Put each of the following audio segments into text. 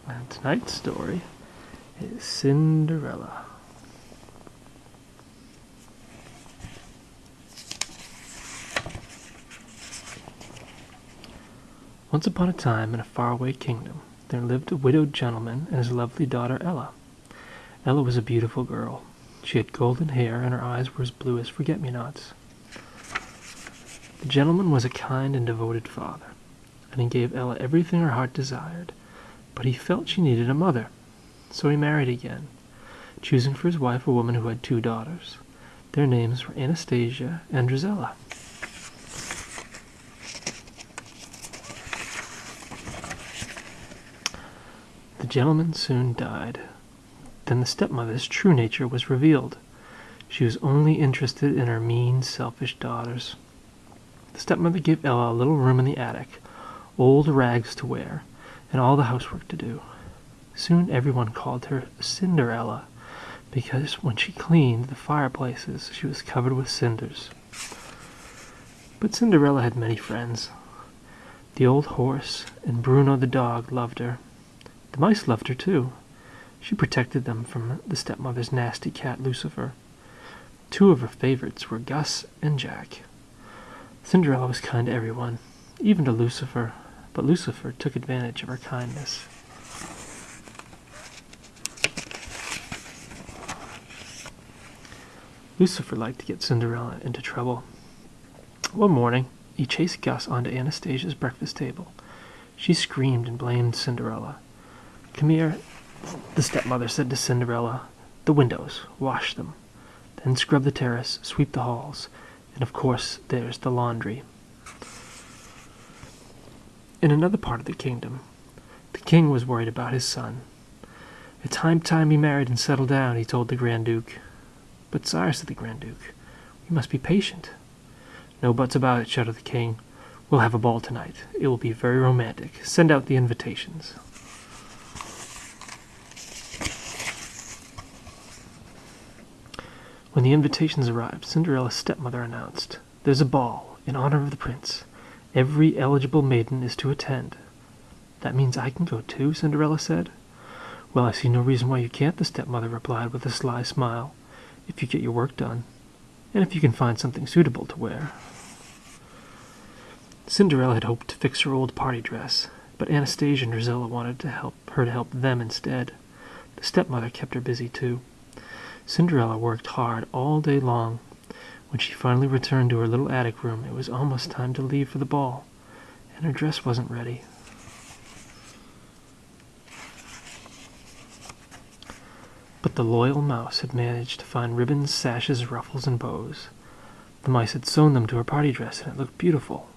And tonight's story is Cinderella. Once upon a time, in a faraway kingdom, there lived a widowed gentleman and his lovely daughter Ella. Ella was a beautiful girl. She had golden hair, and her eyes were as blue as forget-me-nots. The gentleman was a kind and devoted father, and he gave Ella everything her heart desired, but he felt she needed a mother, so he married again, choosing for his wife a woman who had 2 daughters. Their names were Anastasia and Drizella. The gentleman soon died. Then the stepmother's true nature was revealed. She was only interested in her mean, selfish daughters. The stepmother gave Ella a little room in the attic, old rags to wear, and all the housework to do. Soon everyone called her Cinderella, because when she cleaned the fireplaces, she was covered with cinders. But Cinderella had many friends. The old horse and Bruno the dog loved her. The mice loved her too. She protected them from the stepmother's nasty cat Lucifer. 2 of her favorites were Gus and Jack. Cinderella was kind to everyone, even to Lucifer, but Lucifer took advantage of her kindness. Lucifer liked to get Cinderella into trouble. One morning, he chased Gus onto Anastasia's breakfast table. She screamed and blamed Cinderella. "Come here," the stepmother said to Cinderella. "The windows, wash them. Then scrub the terrace, sweep the halls, and of course there's the laundry." In another part of the kingdom, the king was worried about his son. "It's time he married and settled down," he told the Grand Duke. "But sire," said the Grand Duke, "we must be patient." "No buts about it," shouted the king. "We'll have a ball tonight. It will be very romantic. Send out the invitations." When the invitations arrived, Cinderella's stepmother announced, "There's a ball in honor of the prince. Every eligible maiden is to attend." "That means I can go too?" Cinderella said. "Well, I see no reason why you can't," the stepmother replied with a sly smile, "if you get your work done, and if you can find something suitable to wear." Cinderella had hoped to fix her old party dress, but Anastasia and Drizella wanted her to help them instead. The stepmother kept her busy too. Cinderella worked hard all day long. When she finally returned to her little attic room, it was almost time to leave for the ball, and her dress wasn't ready. But the loyal mouse had managed to find ribbons, sashes, ruffles, and bows. The mice had sewn them to her party dress, and it looked beautiful.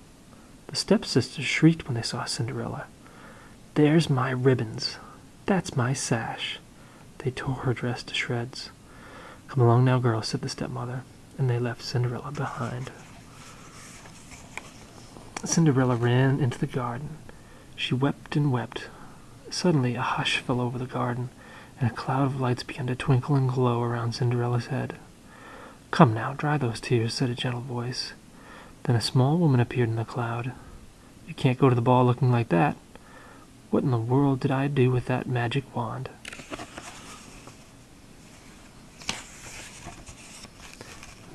The stepsisters shrieked when they saw Cinderella. "There's my ribbons! That's my sash!" They tore her dress to shreds. "Come along now, girls," said the stepmother, and they left Cinderella behind. Cinderella ran into the garden. She wept and wept. Suddenly a hush fell over the garden, and a cloud of lights began to twinkle and glow around Cinderella's head. "Come now, dry those tears," said a gentle voice. Then a small woman appeared in the cloud. "You can't go to the ball looking like that. What in the world did I do with that magic wand?"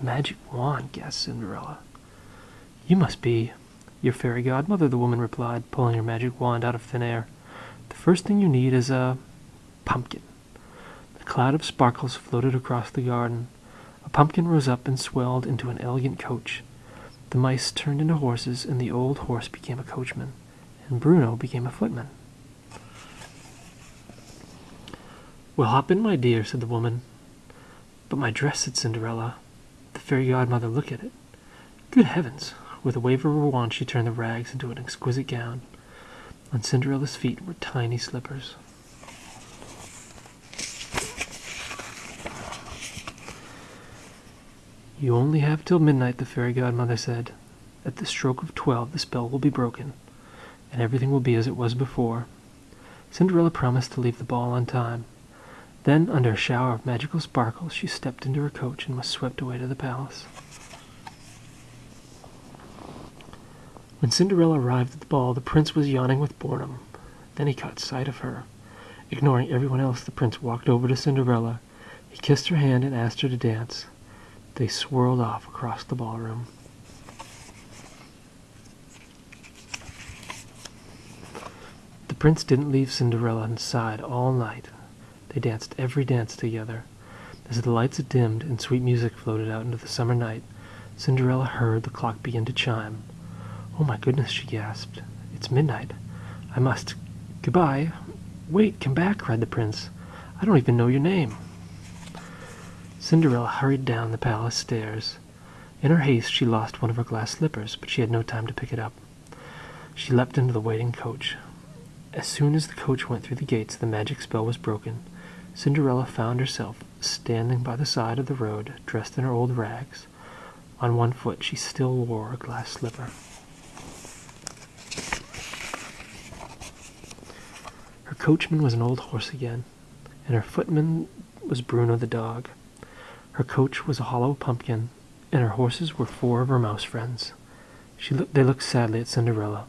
"Magic wand?" gasped Cinderella. "You must be your fairy godmother," the woman replied, pulling her magic wand out of thin air. "The first thing you need is a pumpkin." A cloud of sparkles floated across the garden. A pumpkin rose up and swelled into an elegant coach. The mice turned into horses, and the old horse became a coachman, and Bruno became a footman. "Well, hop in, my dear," said the woman. "But my dress," said Cinderella. The fairy godmother looked at it. Good heavens! With a wave of her wand she turned the rags into an exquisite gown. On Cinderella's feet were tiny slippers. "You only have till midnight," the fairy godmother said. "At the stroke of 12 the spell will be broken, and everything will be as it was before." Cinderella promised to leave the ball on time. Then, under a shower of magical sparkles, she stepped into her coach and was swept away to the palace. When Cinderella arrived at the ball, the prince was yawning with boredom. Then he caught sight of her. Ignoring everyone else, the prince walked over to Cinderella. He kissed her hand and asked her to dance. They swirled off across the ballroom. The prince didn't leave Cinderella inside all night. They danced every dance together. As the lights dimmed and sweet music floated out into the summer night, Cinderella heard the clock begin to chime. "Oh my goodness," she gasped. "It's midnight. I must... Goodbye." "Wait, come back," cried the prince. "I don't even know your name." Cinderella hurried down the palace stairs. In her haste, she lost one of her glass slippers, but she had no time to pick it up. She leapt into the waiting coach. As soon as the coach went through the gates, the magic spell was broken. Cinderella found herself standing by the side of the road, dressed in her old rags. On one foot, she still wore a glass slipper. Her coachman was an old horse again, and her footman was Bruno the dog. Her coach was a hollow pumpkin, and her horses were 4 of her mouse friends. They looked sadly at Cinderella.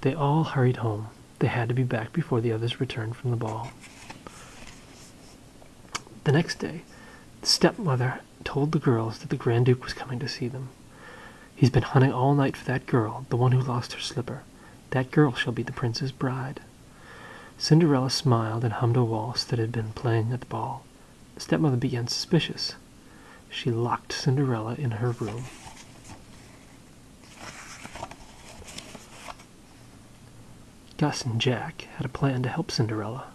They all hurried home. They had to be back before the others returned from the ball. The next day, the stepmother told the girls that the Grand Duke was coming to see them. "He's been hunting all night for that girl, the one who lost her slipper. That girl shall be the prince's bride." Cinderella smiled and hummed a waltz that had been playing at the ball. The stepmother began suspicious. She locked Cinderella in her room. Gus and Jack had a plan to help Cinderella.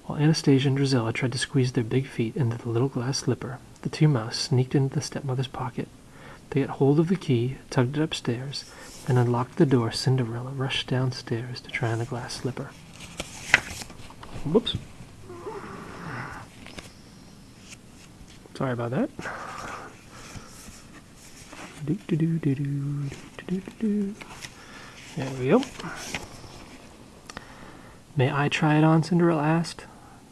While Anastasia and Drizella tried to squeeze their big feet into the little glass slipper, the 2 mouse sneaked into the stepmother's pocket. They got hold of the key, tugged it upstairs, and unlocked the door. Cinderella rushed downstairs to try on the glass slipper. Whoops. Sorry about that. There we go. "May I try it on?" Cinderella asked.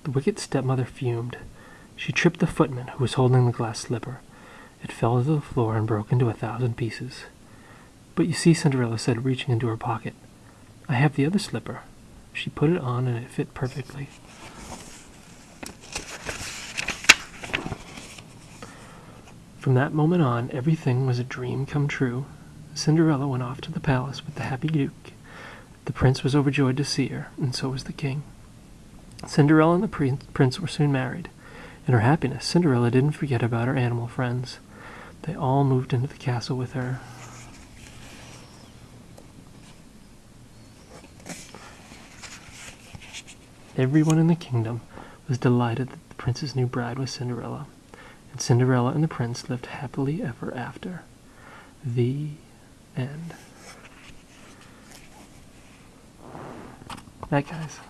The wicked stepmother fumed. She tripped the footman, who was holding the glass slipper. It fell to the floor and broke into 1,000 pieces. "But you see," Cinderella said, reaching into her pocket, "I have the other slipper." She put it on and it fit perfectly. From that moment on, everything was a dream come true. Cinderella went off to the palace with the happy Duke. The prince was overjoyed to see her, and so was the king. Cinderella and the prince were soon married. In her happiness, Cinderella didn't forget about her animal friends. They all moved into the castle with her. Everyone in the kingdom was delighted that the prince's new bride was Cinderella, and Cinderella and the prince lived happily ever after. The end. Night, guys.